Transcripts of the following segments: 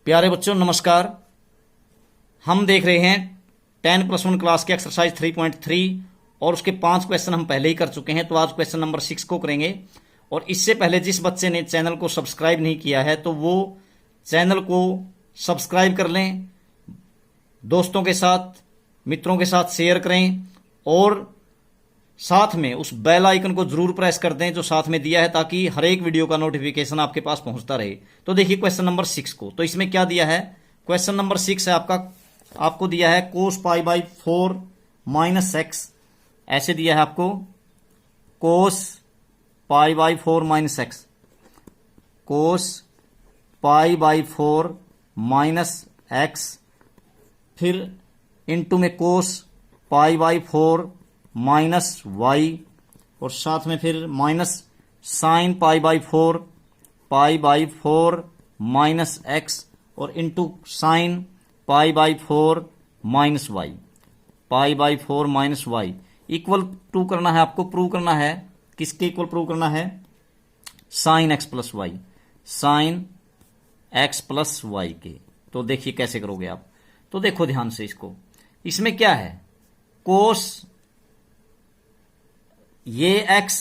प्यारे बच्चों नमस्कार। हम देख रहे हैं 10+1 क्लास के एक्सरसाइज 3.3 और उसके 5 क्वेश्चन हम पहले ही कर चुके हैं। तो आज क्वेश्चन नंबर 6 को करेंगे। और इससे पहले जिस बच्चे ने चैनल को सब्सक्राइब नहीं किया है तो वो चैनल को सब्सक्राइब कर लें, दोस्तों के साथ मित्रों के साथ शेयर करें और साथ में उस बेल आइकन को जरूर प्रेस कर दें जो साथ में दिया है, ताकि हर एक वीडियो का नोटिफिकेशन आपके पास पहुंचता रहे। तो देखिए क्वेश्चन नंबर 6 को। तो इसमें क्या दिया है, क्वेश्चन नंबर 6 है आपको दिया है cos π/4 माइनस एक्स, ऐसे दिया है आपको cos π/4 minus x, cos π/4 minus x, फिर इनटू में cos π/4 माइनस वाई और साथ में फिर माइनस साइन π/4 माइनस एक्स और into sine π/4 minus y, π/4 minus y equal to करना है आपको, प्रूव करना है। किसके इक्वल प्रूव करना है? Sine x plus y, sine x plus y के। तो देखिए कैसे करोगे आप। तो देखो ध्यान से इसको, इसमें क्या है, कोस ये x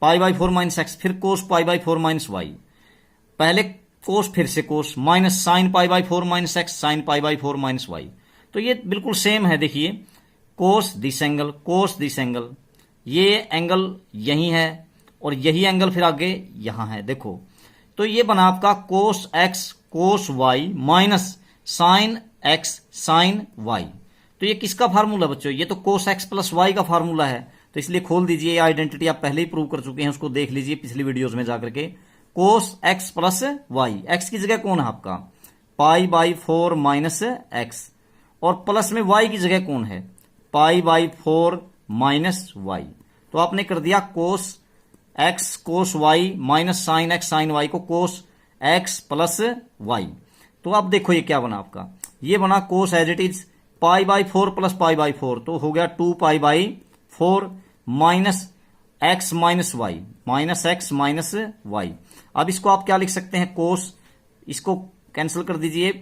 π/4 माइनस एक्स, फिर कोस π/4 माइनस वाई, पहले कोस फिर से cos, minus sine π/4 minus x, sine π/4 minus y. तो ये बिल्कुल सेम है। देखिए cos this angle, cos this angle, ये एंगल यही है और यही एंगल फिर आगे यहां है। देखो तो ये बना आपका cos x cos y minus sine x sine y. तो ये किसका फार्मूला बच्चों? ये तो कोस एक्स प्लस वाई का फार्मूला है। तो इसलिए खोल दीजिए, आइडेंटिटी आप पहले ही प्रूव कर चुके हैं, उसको देख लीजिए पिछली वीडियोस में जाकर के। Cos x plus y, x की जगह कौन है आपका? π/4 माइनस एक्स, और प्लस में वाई की जगह कौन है? π/4 माइनस वाई। तो आपने कर दिया cos x cos y minus sine x sine y को कोस एक्स प्लस वाई। तो अब देखो ये क्या बना आपका, ये बना cos as it is π/4 plus π/4, तो हो गया 2π/4 minus x minus y, minus x minus y. अब इसको आप क्या लिख सकते हैं, कोस, इसको कैंसिल कर दीजिए,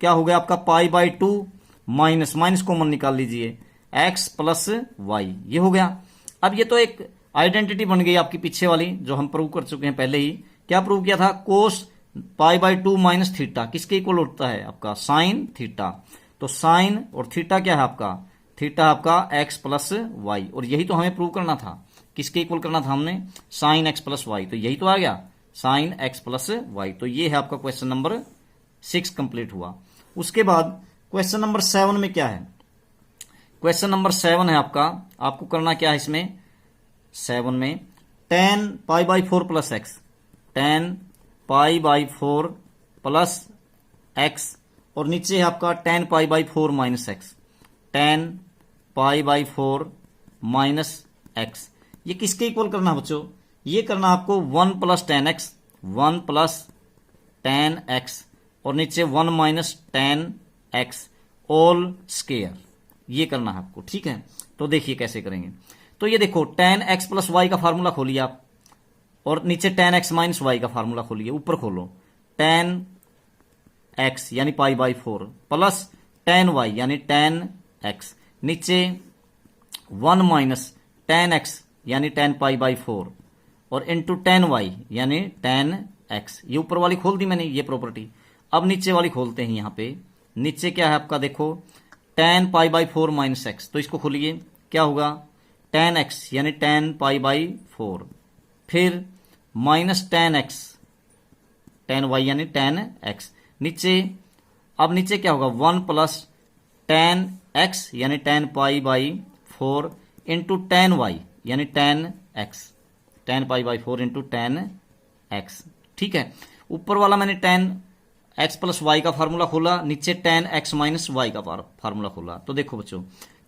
क्या हो गया आपका π/2 माइनस माइनस कॉमन निकाल लीजिए एक्स प्लस वाई, ये हो गया। अब ये तो एक आइडेंटिटी बन गई आपकी पीछे वाली जो हम प्रूव कर चुके हैं पहले ही। क्या प्रूव किया था? कोस π/2 माइनस थीटा किसके इक्वल होता है आपका? Sine theta. तो साइन और थीटा क्या है आपका? थीटा आपका एक्स प्लस वाई, और यही तो हमें प्रूव करना था। किसके इक्वल करना था हमने? Sine x plus y. तो यही तो आ गया साइन एक्स प्लस वाई। तो ये है आपका क्वेश्चन नंबर 6 कंप्लीट हुआ। उसके बाद क्वेश्चन नंबर 7 में क्या है? क्वेश्चन नंबर 7 है आपको करना क्या है इसमें? 7 में tan π/4 plus x, tan π/4 plus x, और नीचे है आपका tan π/4 minus x, tan π/4 minus x. ये किसके इक्वल करना बच्चों? ये करना आपको 1 plus tan x, 1 plus tan x, और नीचे 1 minus tan x all square, ये करना है आपको। ठीक है, तो देखिए कैसे करेंगे। तो ये देखो tan x प्लस वाई का फार्मूला खोलिए आप, और नीचे tan x माइनस वाई का फार्मूला खोलिए, ऊपर खोलो tan x यानी π/4 प्लस tan y यानी tan x, नीचे 1 माइनस tan x यानी tan π/4 और इंटू tan y यानी tan x। ये ऊपर वाली खोल दी मैंने ये प्रॉपर्टी। अब नीचे वाली खोलते हैं। यहाँ पे नीचे क्या है आपका? देखो tan π/4 माइनस एक्स, तो इसको खोलिए, क्या होगा? tan x यानी tan π/4, फिर minus tan x, tan y यानी tan x, नीचे अब नीचे क्या होगा? 1 प्लस tan x यानी tan π/4 इंटू tan y यानी tan x, tan π/4 into tan x। ठीक है, ऊपर वाला मैंने tan x प्लस वाई का फार्मूला खोला, नीचे tan x माइनस वाई का फार्मूला खोला। तो देखो बच्चों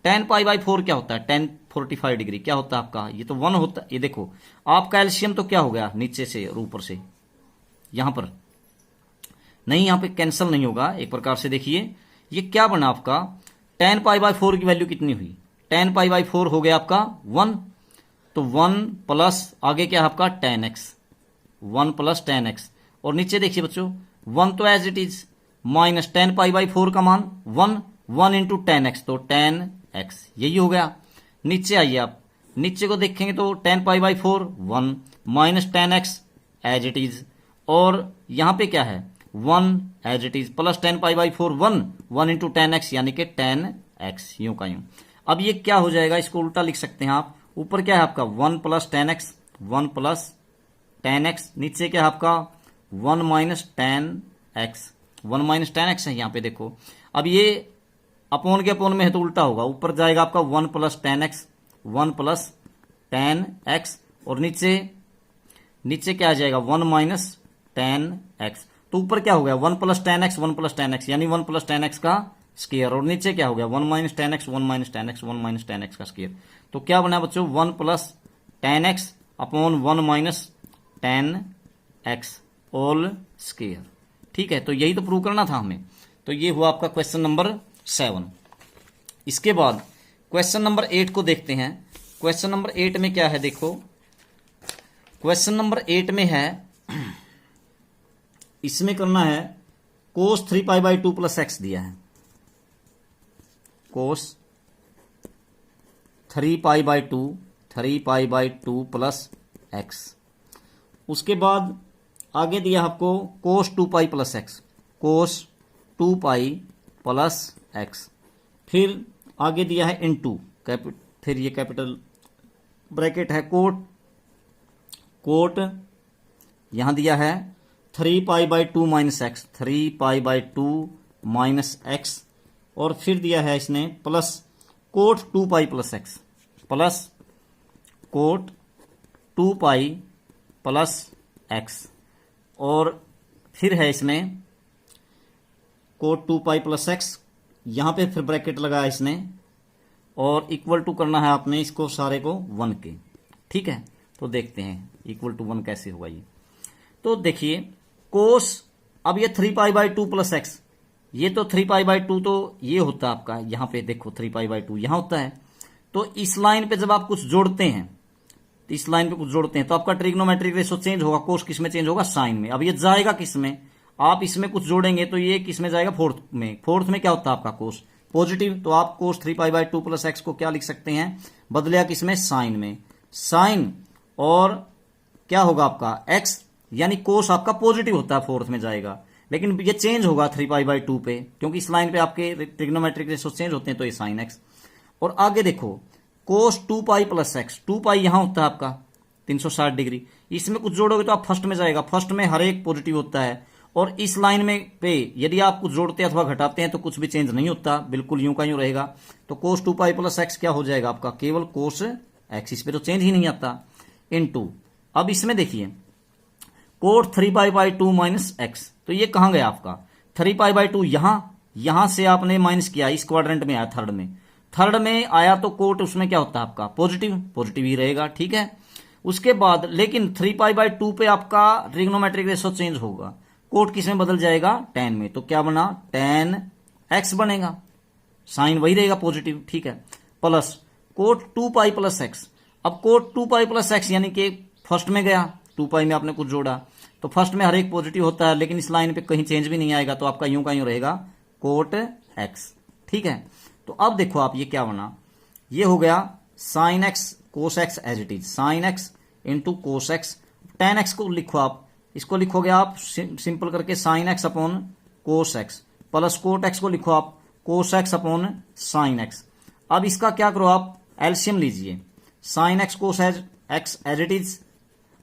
tan π/4 क्या होता है? tan 45 डिग्री क्या होता है आपका? ये तो 1 होता है। ये देखो आपका एलसीएम तो क्या हो गया? नीचे से और ऊपर से, यहां पर नहीं, यहां पे कैंसिल नहीं होगा। एक प्रकार से देखिए ये क्या बना आपका? tan π/4 की वैल्यू कितनी हुई? tan π/4 हो गया आपका 1, तो 1 प्लस आगे क्या है आपका? tan x, 1 plus tan x, और नीचे देखिए बच्चों 1 तो as it is minus tan pi by 4 का मान 1, 1 इंटू टेन एक्स, तो 10x यही हो गया। नीचे आइए आप, नीचे को देखेंगे तो 10 pi by 4 1 minus 10x as it is, और यहां पे क्या है 1 as it is, plus 10 pi by 4 1, 1 into 10x यानी कि 10x, यूं का यूं। अब ये क्या हो जाएगा, इसको उल्टा लिख सकते हैं आप। ऊपर क्या है आपका 1 प्लस 10x, 1 प्लस 10x, नीचे क्या है आपका 1 माइनस 10x, 1 माइनस 10x है यहाँ पे देखो। अब ये अपोन के अपोन में है तो उल्टा होगा, ऊपर जाएगा आपका 1 प्लस 10x, 1 प्लस 10x, और नीचे नीचे क्या आ जाएगा 1 माइनस 10x। तो ऊपर क्या हो गया 1 प्लस 10x, 1 प्लस 10x यानी 1 प्लस 10x का स्क्वायर, और नीचे क्या हो गया 1 minus 10x, 1 minus 10x, 1 minus 10x का स्क्वायर। तो क्या बना बच्चों 1 plus 10x upon 1 minus 10x all square. ठीक है, तो यही तो प्रूव करना था हमें। तो ये हुआ आपका क्वेश्चन नंबर 7। इसके बाद क्वेश्चन नंबर 8 को देखते हैं। क्वेश्चन नंबर 8 में क्या है देखो, क्वेश्चन नंबर 8 में है, इसमें करना है कोस 3 पाई बाई 2 प्लस एक्स दिया है, कोस 3 pi by 2, 3 pi by 2 plus x. उसके बाद आगे दिया आपको कोस 2 पाई प्लस एक्स, कोस 2 पाई प्लस एक्स। फिर आगे दिया है इनटू, फिर ये कैपिटल ब्रैकेट है कोट, कोट यहां दिया है 3 pi by 2 minus x, 3 pi by 2 minus x, और फिर दिया है इसने प्लस कोट 2 पाई प्लस एक्स, प्लस कोट 2 पाई प्लस एक्स, और फिर है इसमें कोट 2 पाई प्लस एक्स, यहां पे फिर ब्रैकेट लगाया इसने, और इक्वल टू करना है आपने इसको सारे को 1 के। ठीक है, तो देखते हैं इक्वल टू 1 कैसे होगा ये। तो देखिए कोस, अब ये 3 पाई बाई 2 प्लस एक्स, ये तो 3 पाई बाई 2 तो ये होता है आपका, यहां पे देखो 3 पाई बाई 2 यहां होता है। तो इस लाइन पे जब आप कुछ जोड़ते हैं, तो इस लाइन पे कुछ जोड़ते हैं तो आपका ट्रिग्नोमेट्रिक रेशो चेंज होगा, कोस किस में चेंज होगा, साइन में। अब ये जाएगा किस में, आप इसमें कुछ जोड़ेंगे तो ये किस में जाएगा, फोर्थ में। फोर्थ में क्या होता है आपका कोस पॉजिटिव, तो आप कोस 3 पाई बाई 2 प्लस एक्स को क्या लिख सकते हैं, बदलिया किसमें, साइन में, साइन, और क्या होगा आपका एक्स, यानी कोस आपका पॉजिटिव होता है, फोर्थ में जाएगा, लेकिन ये चेंज होगा 3 पाई बाई 2 पे, क्योंकि इस लाइन पे आपके ट्रिग्नोमेट्रिक रेशो चेंज होते हैं, तो ये साइन एक्स। और आगे देखो कोस 2 पाई प्लस एक्स, 2 पाई यहां होता है आपका 360 डिग्री, इसमें कुछ जोड़ोगे तो आप फर्स्ट में जाएगा, फर्स्ट में हर एक पॉजिटिव होता है, और इस लाइन में पे यदि आप कुछ जोड़ते हैं अथवा घटाते हैं तो कुछ भी चेंज नहीं होता, बिल्कुल यूं का यूं रहेगा। तो कोस 2 पाई प्लस एक्स क्या हो जाएगा आपका, केवल कोस एक्स, इस पे तो चेंज ही नहीं आता, इनटू। अब इसमें देखिए cot 3 pi by 2 minus x, तो ये कहां गया आपका 3 पाई बाई 2, यहां से आपने माइनस किया, इस क्वाड्रेंट में आया, थर्ड में आया, तो कोट उसमें क्या होता है आपका पॉजिटिव, पॉजिटिव ही रहेगा। ठीक है, उसके बाद लेकिन 3 पाई बाई 2 पे आपका ट्रिग्नोमेट्रिक रेशो चेंज होगा, कोट किस में बदल जाएगा, tan में, तो क्या बना tan x बनेगा, साइन वही रहेगा पॉजिटिव। ठीक है, प्लस कोट 2 पाई प्लस एक्स। अब कोट 2 पाई प्लस एक्स यानी कि फर्स्ट में गया, 2 पाई में आपने कुछ जोड़ा, तो फर्स्ट में हर एक पॉजिटिव होता है, लेकिन इस लाइन पे कहीं चेंज भी नहीं आएगा, तो आपका यूं का यूं रहेगा कोट x। ठीक है, तो अब देखो आप ये क्या बना, ये हो गया sine x cos x as it is, sine x into cos x, tan x को लिखो आप, इसको लिखोगे आप सिंपल करके sine x upon cos x, plus cot x को लिखो आप cos x upon sine x. अब इसका क्या करो आप एलसीएम लीजिए, sine x cos x as it is,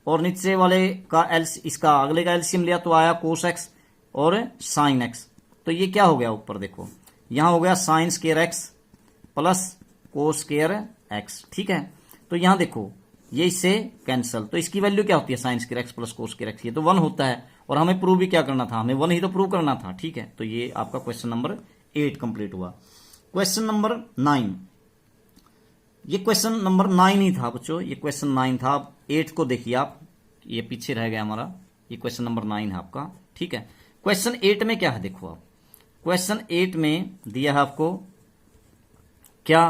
और नीचे वाले का इसका अगले का एलसीएम लिया तो आया कोस एक्स और साइन एक्स। तो ये क्या हो गया ऊपर देखो, यहां हो गया sign square x plus cos square x. ठीक है, तो यहां देखो ये इससे कैंसल, तो इसकी वैल्यू क्या होती है sine square x plus cos square x, ये तो 1 होता है, और हमें प्रूव भी क्या करना था, हमें 1 ही तो प्रूव करना था। ठीक है, तो ये आपका क्वेश्चन नंबर 8 कंप्लीट हुआ। क्वेश्चन नंबर 9, ये क्वेश्चन नंबर 9 ही था बच्चों, ये क्वेश्चन 9 था। अब 8 को देखिए आप, ये पीछे रह गया हमारा, ये क्वेश्चन नंबर 9 है आपका। ठीक है, क्वेश्चन 8 में क्या है देखो आप, क्वेश्चन 8 में दिया है आपको क्या,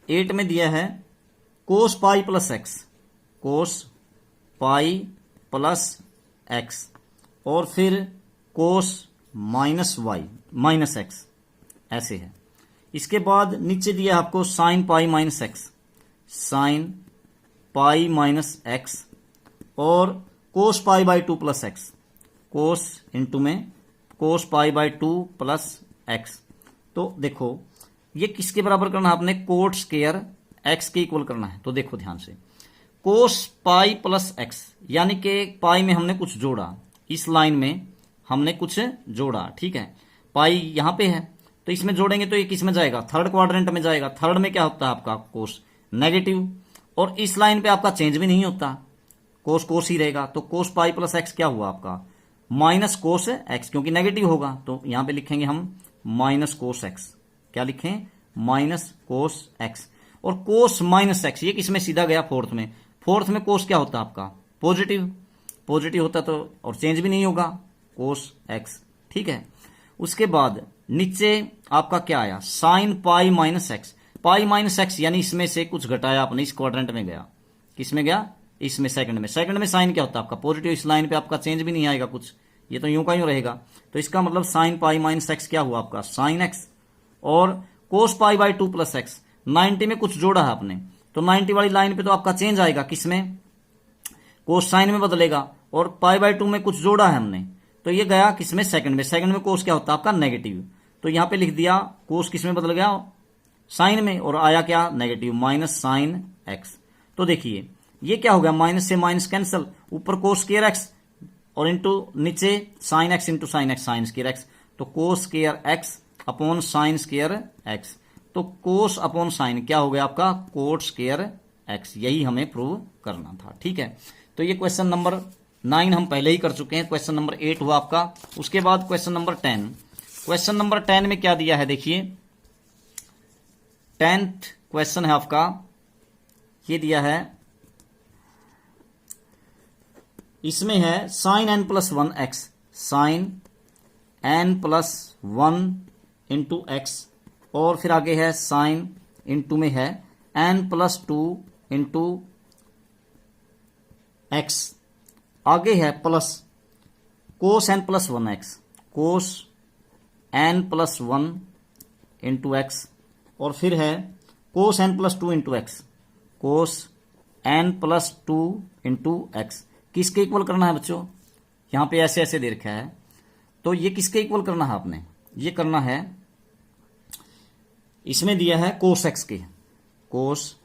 8 में दिया है cos pi plus x, cos pi plus x, और फिर cos minus y minus x, ऐसे है। इसके बाद नीचे दिया आपको sine pi minus x, sine pi minus x और cos pi by two plus x, cos into में cos pi by two plus x. तो देखो ये किसके बराबर करना है आपने, कोट स्क्वायर एक्स के इक्वल करना है। तो देखो ध्यान से, कोस पाई प्लस एक्स यानी कि पाई में हमने कुछ जोड़ा, इस लाइन में हमने कुछ जोड़ा, ठीक है। पाई यहां पे है तो इसमें जोड़ेंगे तो ये किस में जाएगा, थर्ड क्वाड्रेंट में जाएगा। थर्ड में क्या होता है आपका कोस नेगेटिव, और इस लाइन पे आपका चेंज भी नहीं होता, कोस कोस ही रहेगा। तो कोस पाई प्लस एक्स क्या हुआ आपका, माइनस कोस एक्स, क्योंकि नेगेटिव होगा तो यहां पे लिखेंगे हम माइनस कोस एक्स। क्या लिखें, माइनस कोस एक्स। और कोस माइनस एक्स ये किसमें सीधा गया, फोर्थ में। फोर्थ में कोस क्या होता है आपका, पॉजिटिव, पॉजिटिव होता तो और चेंज भी नहीं होगा, कोस एक्स, ठीक है। उसके बाद नीचे आपका क्या आया, साइन पाई माइनस एक्स। पाई माइनस एक्स यानी इसमें से कुछ घटाया आपने, इस क्वाड्रेंट में गया, किस में गया, इसमें सेकंड में। सेकंड में साइन क्या होता है आपका, पॉजिटिव, इस लाइन पे आपका चेंज भी नहीं आएगा कुछ, ये तो यूं का यूं रहेगा। तो इसका मतलब साइन पाई माइनस एक्स क्या हुआ आपका, साइन एक्स। और cos pi by two plus x, 90 में कुछ जोड़ा है आपने तो 90 वाली लाइन पे तो आपका चेंज आएगा, किसमें, कोस साइन में बदलेगा। और पाई बाई टू में कुछ जोड़ा है हमने तो ये गया किसमें, सेकंड में। सेकंड में कोस क्या होता है आपका, नेगेटिव। तो यहां पे लिख दिया कोस किसमें बदल गया, साइन में, और आया क्या, नेगेटिव, माइनस साइन एक्स। तो देखिए ये क्या हो गया, माइनस से माइनस कैंसिल, ऊपर कोस स्क्वायर एक्स और इंटू नीचे sine x into sine x, sine square x. तो cos square x upon sine square x. तो कोस अपॉन साइन क्या हो गया आपका, कोट स्क्वायर एक्स। यही हमें प्रूव करना था, ठीक है। तो ये क्वेश्चन नंबर 9 हम पहले ही कर चुके हैं, क्वेश्चन नंबर 8 हुआ आपका। उसके बाद क्वेश्चन नंबर 10। क्वेश्चन नंबर 10 में क्या दिया है देखिए, 10th क्वेश्चन है आपका, ये दिया है, इसमें है sine n plus one x, sine n plus one into x, और फिर आगे है साइन इंटू में है n plus two into x, आगे है plus cos n plus one x, cos n plus one into x, और फिर है cos n plus two into x, cos n plus two into x. किसके equal करना है बच्चों, यहां पे ऐसे ऐसे दे रखा है, तो ये किसके इक्वल करना है आपने, ये करना है, इसमें दिया है कोस एक्स के, कोस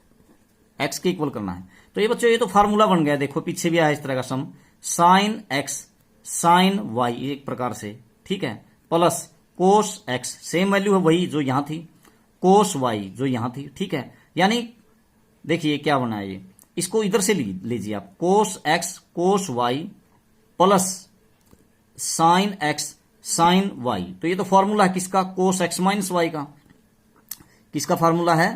एक्स के इक्वल करना है। तो ये बच्चों ये तो फार्मूला बन गया, देखो पीछे भी आया इस तरह का सम, साइन एक्स साइन वाई एक प्रकार से, ठीक है, plus cos x, same value है वही जो यहां थी, कोस वाई जो यहां थी, ठीक है। यानी देखिए क्या बना है ये, इसको इधर से लीजिए आप, cos x cos y plus sine x sine y. तो ये तो फॉर्मूला है किसका, कोस एक्स माइनस वाई का। किसका फॉर्मूला है,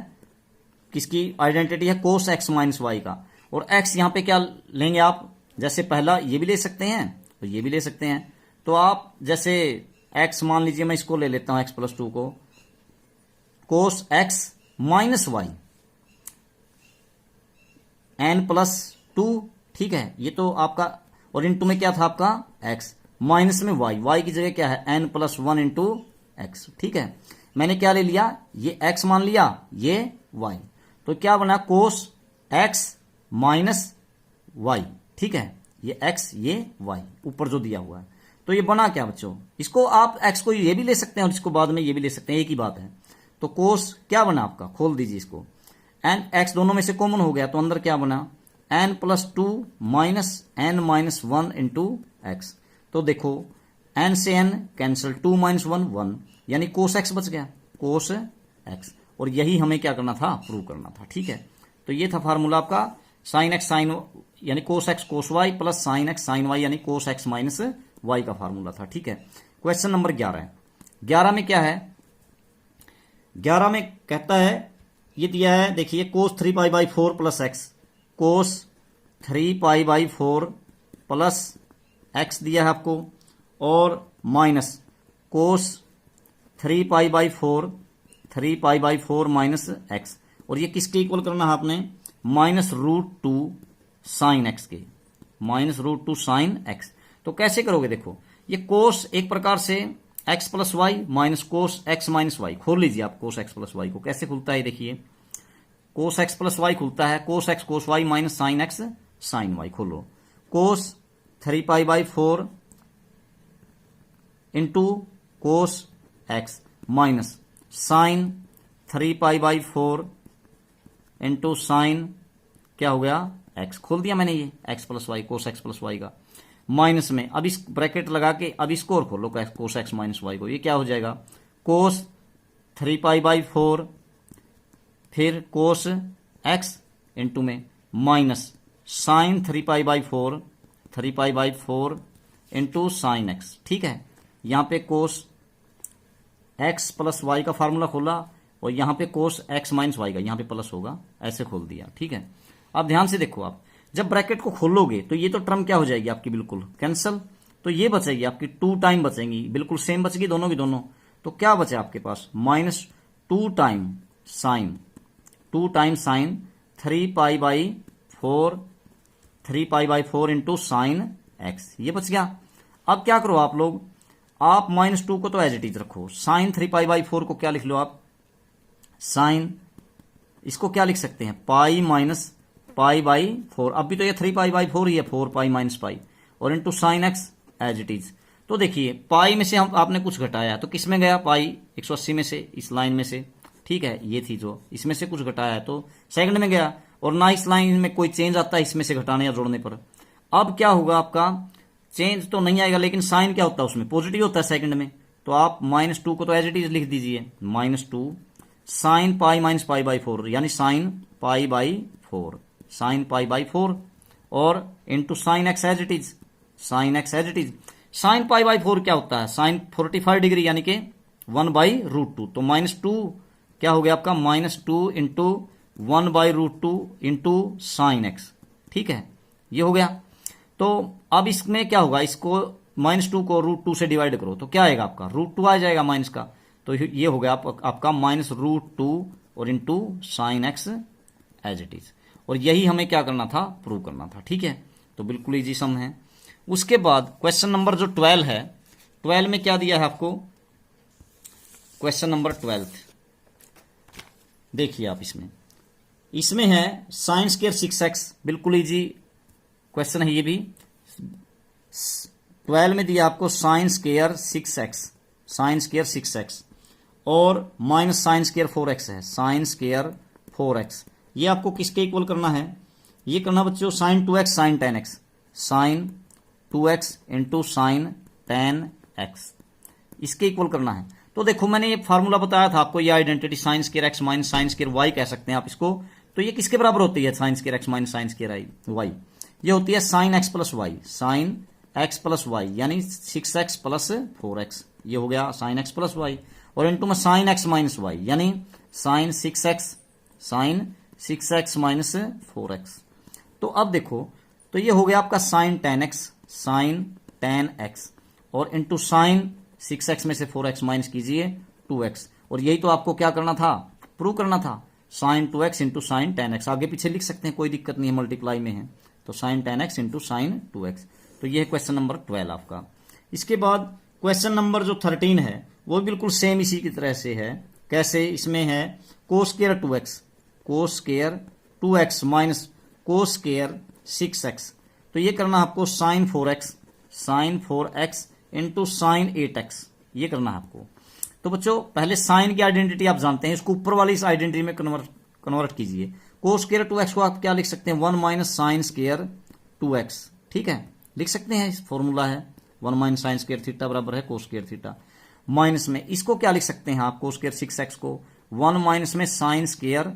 किसकी आइडेंटिटी है, कोस एक्स माइनस वाई का। और एक्स यहां पे क्या लेंगे आप, जैसे पहला ये भी ले सकते हैं और ये भी ले सकते हैं। तो आप जैसे एक्स मान लीजिए, मैं इसको ले लेता हूं एक्स प्लस टू को, cos x minus y n plus two, ठीक है, ये तो आपका, और इंटू में क्या था आपका एक्स, माइनस में वाई, वाई की जगह क्या है n plus one into x, ठीक है। मैंने क्या ले लिया, ये एक्स मान लिया, ये वाई, तो क्या बना कोस एक्स माइनस वाई, ठीक है, ये एक्स ये वाई ऊपर जो दिया हुआ है। तो ये बना क्या बच्चों, इसको आप एक्स को ये भी ले सकते हैं और इसको बाद में ये भी ले सकते हैं, एक ही बात है। तो कोस क्या बना आपका, खोल दीजिए इसको, एन एक्स दोनों में से कॉमन हो गया तो अंदर क्या बना, n plus two minus n minus one into x. तो देखो एन से n cancel, two minus one one, यानी कोस एक्स बच गया, कोस एक्स। और यही हमें क्या करना था, प्रूव करना था, ठीक है। तो ये था फार्मूला आपका, साइन एक्स साइन यानी cos x cos y plus sine x sine y यानी कोस एक्स माइनस वाई का फार्मूला था, ठीक है। क्वेश्चन नंबर 11 है, 11 में क्या है, 11 में कहता है, ये दिया है देखिए, cos 3 pi by 4 plus x, cos 3 pi by 4 plus x दिया है आपको, और minus cos 3 pi by 4 3 pi by 4 minus x. और ये किसके इक्वल करना है आपने, minus root two sine x के, minus root two sine x. तो कैसे करोगे, देखो ये कोस एक प्रकार से x plus y minus cos x minus y. खोल लीजिए आप कोस एक्स प्लस वाई को, कैसे खुलता है देखिए। कोस एक्स प्लस वाई खुलता है cos x cos y minus sine x sine y. खोलो, cos 3π/4 into cos x minus sine 3π/4 into sine क्या हो गया एक्स। खोल दिया मैंने ये x plus y cos x plus y का, माइनस में अब इस ब्रैकेट लगा के अब इसको और खोलो कोस एक्स माइनस वाई को। ये क्या हो जाएगा कोस 3π/4 फिर कोस एक्स इंटू में minus sine 3π/4 into sine x. ठीक है, यहां पे कोस एक्स प्लस वाई का फार्मूला खोला और यहां पे कोस एक्स माइनस वाई का, यहां पे प्लस होगा, ऐसे खोल दिया। ठीक है, अब ध्यान से देखो, आप जब ब्रैकेट को खोलोगे तो ये तो टर्म क्या हो जाएगी आपकी बिल्कुल कैंसल, तो ये बचेगी आपकी 2 टाइम बचेंगी, बिल्कुल सेम बचेगी दोनों की दोनों। तो क्या बचे आपके पास minus 2 time sine 3π/4 into sine x, ये बच गया। अब क्या करो आप लोग, आप -2 को तो एज इट इज रखो, साइन 3π/4 को क्या लिख लो आप, साइन इसको क्या लिख सकते हैं पाई माइनस π/4। अब भी तो ये 3π/4 ही है, 4π माइनस पाई, और into sine x as it is. तो देखिए पाई में से हम आपने कुछ घटाया तो किस में गया पाई 180 में से, इस लाइन में से। ठीक है, ये थी जो इसमें से कुछ घटाया है तो सेकंड में गया, और ना इस लाइन में कोई चेंज आता है इसमें से घटाने या जोड़ने पर। अब क्या होगा आपका चेंज तो नहीं आएगा, लेकिन साइन क्या होता है उसमें पॉजिटिव होता है सेकंड में, तो आप -2 को तो एज इट इज लिख दीजिए, -2 साइन पाई माइनस π/4 यानी साइन π/4 साइन π/4 और into sine x as it is, sine x as it is. Sine π/4 क्या होता है साइन 45 डिग्री यानी कि 1/√2, तो -2 क्या हो गया आपका -2 इंटू 1/√2 इंटू साइन एक्स। ठीक है, ये हो गया। तो अब इसमें क्या होगा, इसको -2 को √2 से डिवाइड करो तो क्या आएगा आपका √2 आ जाएगा माइनस का, तो ये हो गया आपका -√2 और into sine x as it is. और यही हमें क्या करना था प्रूव करना था। ठीक है, तो बिल्कुल इजी सम है। उसके बाद क्वेश्चन नंबर जो 12 है, 12 में क्या दिया है आपको, क्वेश्चन नंबर 12 देखिए आप, इसमें है साइन स्क्वायर 6x, बिल्कुल इजी क्वेश्चन है ये भी। 12 में दिया आपको साइन स्क्वायर 6x और माइनस साइन स्क्वायर 4x है, साइन स्क्वायर 4x। ये आपको किसके इक्वल करना है, ये करना बच्चों sine 2x sine 10x, sine 2x into sine 10x, इसके इक्वल करना है। तो देखो मैंने ये फार्मूला बताया था आपको, ये identity sign square x minus sine square y कह सकते हैं आप इसको। तो ये किसके बराबर होती है sine square x minus sine square y, ये होती है sine x plus y, sine x plus y यानी 6x प्लस 4x, ये हो गया साइन x प्लस वाई, और इंटू में साइन x माइनस वाई यानी साइन 6x माइनस 4x। तो अब देखो, तो ये हो गया आपका साइन 10x और इंटू साइन 6x में से 4x माइनस कीजिए 2x, और यही तो आपको क्या करना था प्रूव करना था, sign 2x into sine 10x। आगे पीछे लिख सकते हैं, कोई दिक्कत नहीं है, मल्टीप्लाई में है, तो sign 10x into sine 2x। तो ये है क्वेश्चन नंबर 12 आपका। इसके बाद क्वेश्चन नंबर जो 13 है वो बिल्कुल सेम इसी की तरह से है। कैसे, इसमें है cos square 2x minus cos square 6x, तो ये करना आपको sign 4x into sine 8x, ये करना है आपको। तो बच्चों पहले साइन की आइडेंटिटी आप जानते हैं, इसको ऊपर वाली इस आइडेंटिटी में कन्वर्ट कीजिए। कोस स्क्वायर 2x को आप क्या लिख सकते हैं 1 माइनस साइन स्क्वायर 2x, ठीक है, लिख सकते हैं, इस फॉर्मूला है 1 माइनस साइन स्क्वायर थीटा बराबर है कोस स्क्वायर थीटा। माइनस में इसको क्या लिख सकते हैं आप, कोस स्क्वायर 6x को 1 माइनस में साइन स्क्वायर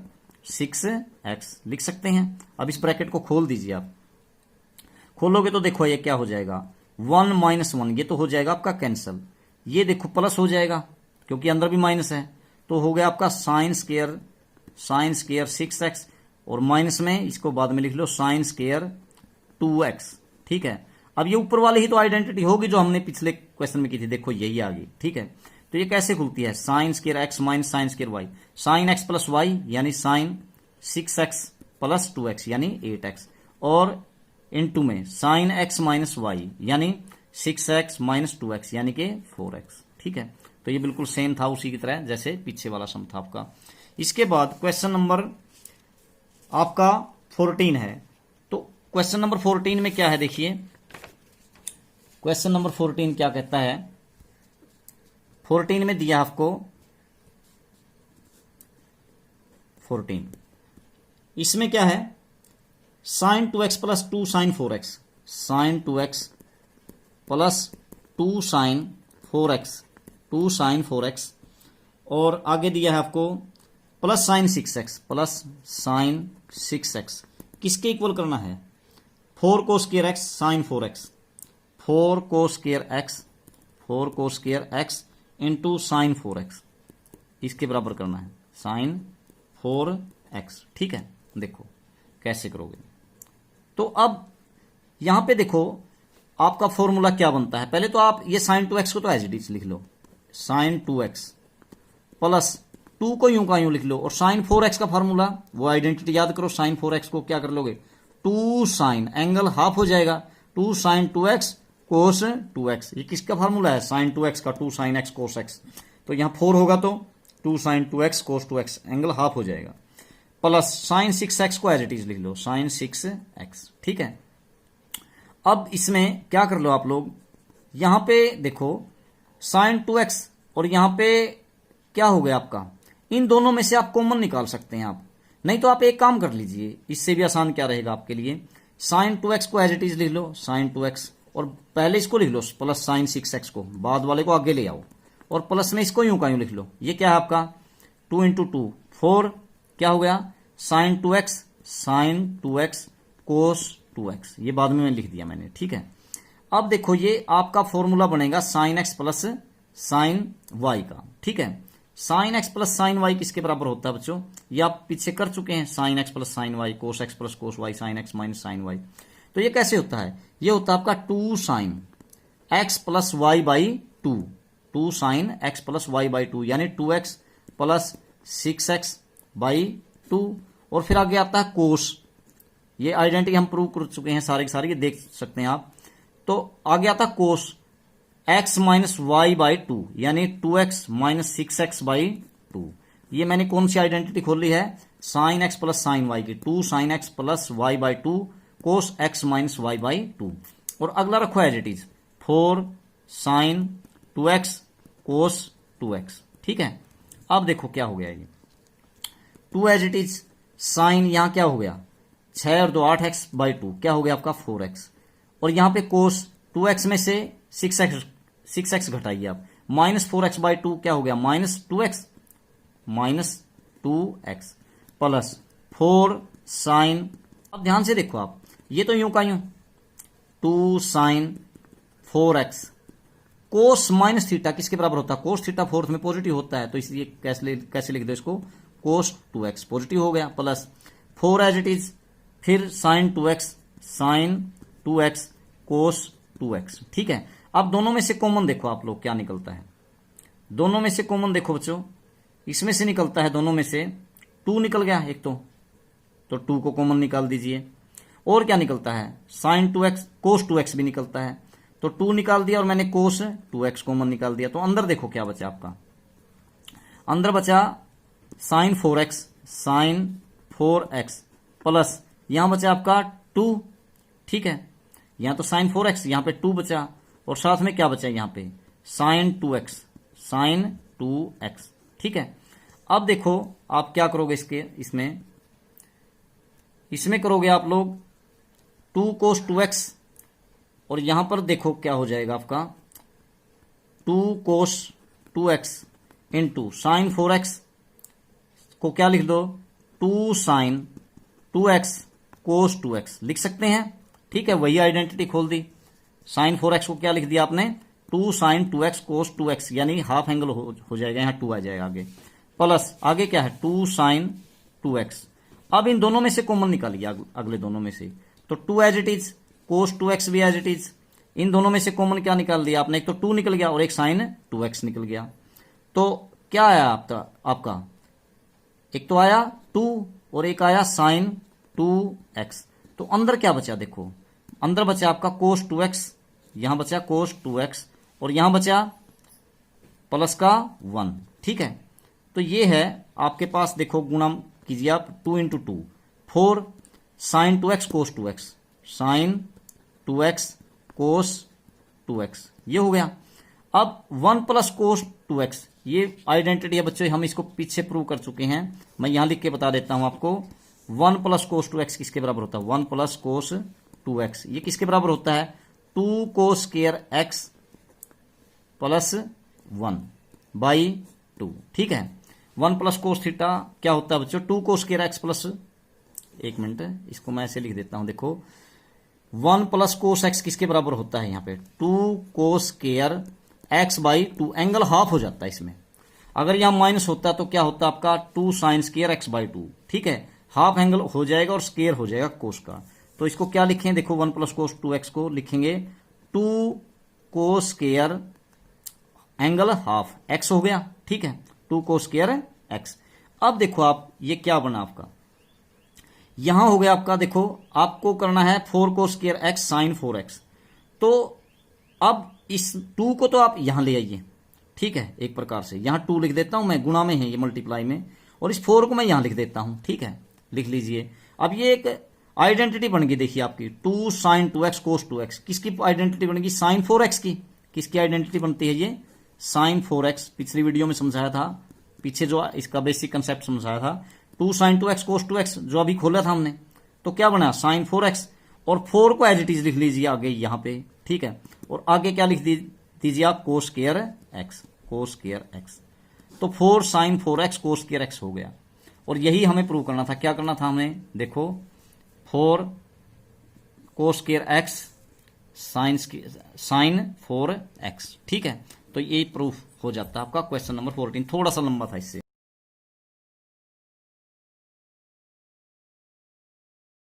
6x लिख सकते हैं। अब इस ब्रैकेट को खोल दीजिए, आप खोलोगे तो देखो ये क्या हो जाएगा 1 माइनस 1, ये तो हो जाएगा आपका कैंसल, ये देखो प्लस हो जाएगा क्योंकि अंदर भी माइनस है, तो हो गया आपका साइन स्क्वायर 6x और माइनस में इसको बाद में लिख लो साइन स्क्वायर 2x, ठीक है। अब ये ऊपर वाली ही तो आइडेंटिटी होगी जो हमने पिछले क्वेश्चन में की थी, देखो यही आ गई, ठीक है। तो ये कैसे खुलती है, sine square x minus sine square y, sine x plus y यानी साइन 6x प्लस 2x यानी 8x, और इनटू में साइन x माइनस y यानी 6x माइनस 2x यानी कि 4x। ठीक है, तो ये बिल्कुल सेम था उसी की तरह जैसे पीछे वाला सम था आपका। इसके बाद क्वेश्चन नंबर आपका 14 है। तो क्वेश्चन नंबर 14 में क्या है देखिए, क्वेश्चन नंबर 14 क्या कहता है, 14 में दिया आपको 14, इसमें क्या है, sine 2x plus 2 sine 4x, sine 2x plus 2 sine 4x, 2 sine 4x, और आगे दिया है आपको plus sign 6x, plus sign 6x, किसके इक्वल करना है, 4 को स्क्वायर x साइन 4x, 4 को स्क्वायर x, 4 को square x into sine 4x, इसके बराबर करना है साइन 4x। ठीक है, देखो कैसे करोगे। तो अब यहां पे देखो आपका फॉर्मूला क्या बनता है, पहले तो आप ये साइन 2x को तो एज इट इज लिख लो, साइन 2x प्लस 2 को यूं का यूं लिख लो, और साइन 4x का फॉर्मूला वो आइडेंटिटी याद करो, साइन 4x को क्या कर लोगे, 2 साइन, एंगल हाफ हो जाएगा, 2 साइन 2x कोस 2x, ये किसका फॉर्मूला है, साइन 2x का, 2 साइन x कोस x, तो यहां 4 होगा तो 2 sign 2x cos 2x, angle half हो जाएगा, प्लस साइन 6x को एज इट इज लिख लो, साइन 6x। ठीक है, अब इसमें क्या कर लो आप लोग, यहां पे देखो साइन 2x और यहां पे क्या हो गया आपका, इन दोनों में से आप कॉमन निकाल सकते हैं आप, नहीं तो आप एक काम कर लीजिए, इससे भी आसान क्या रहेगा आपके लिए, साइन 2x को एज इट इज लिख लो, साइन 2x, और पहले इसको लिख लो प्लस साइन 6x को, बाद वाले को आगे ले आओ, और प्लस में इसको यूं का यूं लिख लो, ये क्या है आपका 2 इंटू 2 4, क्या हो गया sign 2x, sign 2x cos 2x, ये बाद में लिख दिया मैंने। ठीक है, अब देखो ये आपका फॉर्मूला बनेगा sine x plus sine y का। ठीक है, sine x plus sine y किसके बराबर होता है बच्चों, ये आप पीछे कर चुके हैं, sine x plus sine y, cos x plus cos y, sine x minus sine y, तो ये कैसे होता है, ये होता है आपका 2 sine x plus y by 2, 2 sine x plus y by 2, यानी 2x प्लस 6x बाई 2, और फिर आगे आता है कोस, ये आइडेंटिटी हम प्रूव कर चुके हैं सारे के सारे, ये देख सकते हैं आप, तो आगे आता कोस x माइनस वाई बाई 2, यानी 2x माइनस 6x बाई 2, ये मैंने कौन सी आइडेंटिटी खोली है, sine x plus sine y की, 2 sine x plus y by 2 cos x minus y by 2, और अगला रखो as it is 4 sine 2x cos 2x। ठीक है, अब देखो क्या हो गया, ये 2 एज इट इज साइन, यहां क्या हो गया 6 और 2 8x बाई 2, क्या हो गया आपका 4x, और यहां पे कोस 2x में से 6x घटाइए आप, माइनस 4x बाई 2, क्या हो गया minus 2x, minus 2x plus 4 sign, अब ध्यान से देखो आप, ये तो यूं का यूं 2 साइन 4x कोस माइनस थीटा किसके बराबर होता है, कोस थीटा फोर्थ में पॉजिटिव होता है, तो इसलिए कैसे लिख दो इसको, कोस 2x पॉजिटिव हो गया, प्लस 4 एज इट इज, फिर sign 2x, sign 2x cos 2x। ठीक है, अब दोनों में से कॉमन देखो आप लोग क्या निकलता है, दोनों में से कॉमन देखो बच्चों, इसमें से निकलता है दोनों में से 2 निकल गया एक तो 2 को कॉमन निकाल दीजिए, और क्या निकलता है साइन 2x कोस 2x भी निकलता है, तो 2 निकाल दिया, और मैंने कोस 2x कॉमन निकाल दिया, तो अंदर देखो क्या बचा आपका, अंदर बचा sign 4x, sign 4x plus यहां बचा आपका 2। ठीक है, यहां तो साइन 4x, यहां पे 2 बचा, और साथ में क्या बचा यहां पे साइन 2x, साइन 2x। ठीक है, अब देखो आप क्या करोगे इसमें करोगे आप लोग 2 कोस 2x, और यहां पर देखो क्या हो जाएगा आपका 2 कोस 2x इंटू साइन 4x को क्या लिख दो 2 साइन 2x कोस 2x लिख सकते हैं। ठीक है, वही आइडेंटिटी खोल दी, साइन 4x को क्या लिख दिया आपने 2 साइन 2x कोस 2x, यानी हाफ एंगल हो जाएगा, यहां 2 आ जाएगा आगे, प्लस आगे क्या है 2 साइन 2x। अब इन दोनों में से कॉमन निकालिए अगले दोनों में से, तो 2 as it is, cos 2x भी एज इट इज, इन दोनों में से कॉमन क्या निकाल दिया आपने, एक तो 2 निकल गया और एक साइन 2x निकल गया, तो क्या आया आपका एक तो आया 2 और एक आया साइन 2x, तो अंदर क्या बचा देखो, अंदर बचा आपका कोस 2x, यहां बचा कोस 2x, और यहां बचा प्लस का 1, ठीक है। तो ये है आपके पास, देखो गुणा कीजिए आप, 2 into 2 4 sine 2x cos 2x, sign 2x cos 2x, ये हो गया। अब 1 प्लस कोस 2x, ये आइडेंटिटी है बच्चों, हम इसको पीछे प्रूव कर चुके हैं, मैं यहां लिख के बता देता हूं आपको। 1 प्लस कोस 2x किसके बराबर होता है? 1 प्लस कोस 2x, ये किसके बराबर होता है? 2 cos square x plus 1 by 2, ठीक है। 1 प्लस कोस थीटा क्या होता है बच्चों? 2 कोस स्क्वायर x प्लस, एक मिनट इसको मैं ऐसे लिख देता हूं, देखो 1 प्लस कोस x किसके बराबर होता है? यहाँ पे 2 cos square x by 2, angle half हो जाता है इसमें। अगर यहां माइनस होता तो क्या होता आपका? 2 साइन स्क्वायर x बाई 2, ठीक है। हाफ एंगल हो जाएगा और स्क्वायर हो जाएगा कोस का। तो इसको क्या लिखें? देखो 1 प्लस कोस 2x को लिखेंगे 2 cos square angle half x हो गया, ठीक है, 2 कोस स्क्वायर x। अब देखो आप, ये क्या बना आपका? यहां हो गया आपका, देखो आपको करना है 4 cos square x sign 4x। तो अब इस 2 को तो आप यहां ले आइए, ठीक है, एक प्रकार से यहां 2 लिख देता हूं मैं, गुणा में है ये, मल्टीप्लाई में, और इस 4 को मैं यहां लिख देता हूं, ठीक है, लिख लीजिए। अब ये एक आइडेंटिटी बन गई, देखिए आपकी 2 साइन 2x कोस 2x, किसकी आइडेंटिटी बनेगी? साइन 4x की। किसकी आइडेंटिटी बनती है ये? Sign 4x। पिछली वीडियो में समझाया था, पीछे जो इसका बेसिक कंसेप्ट समझाया था, 2 साइन 2x कोस 2x, जो अभी खोला था हमने, तो क्या बना? साइन 4x, और 4 को एज इट इज लिख लीजिए आगे यहां पे, ठीक है, और आगे क्या लिख दीजिए आप? Cos square x, cos square x। तो 4 sign 4x cos square x हो गया। और यही हमें प्रूव करना था। क्या करना था हमें? देखो 4 cos square x sign 4x, ठीक है। तो ये प्रूफ हो जाता है आपका क्वेश्चन नंबर 14। थोड़ा सा लंबा था इससे।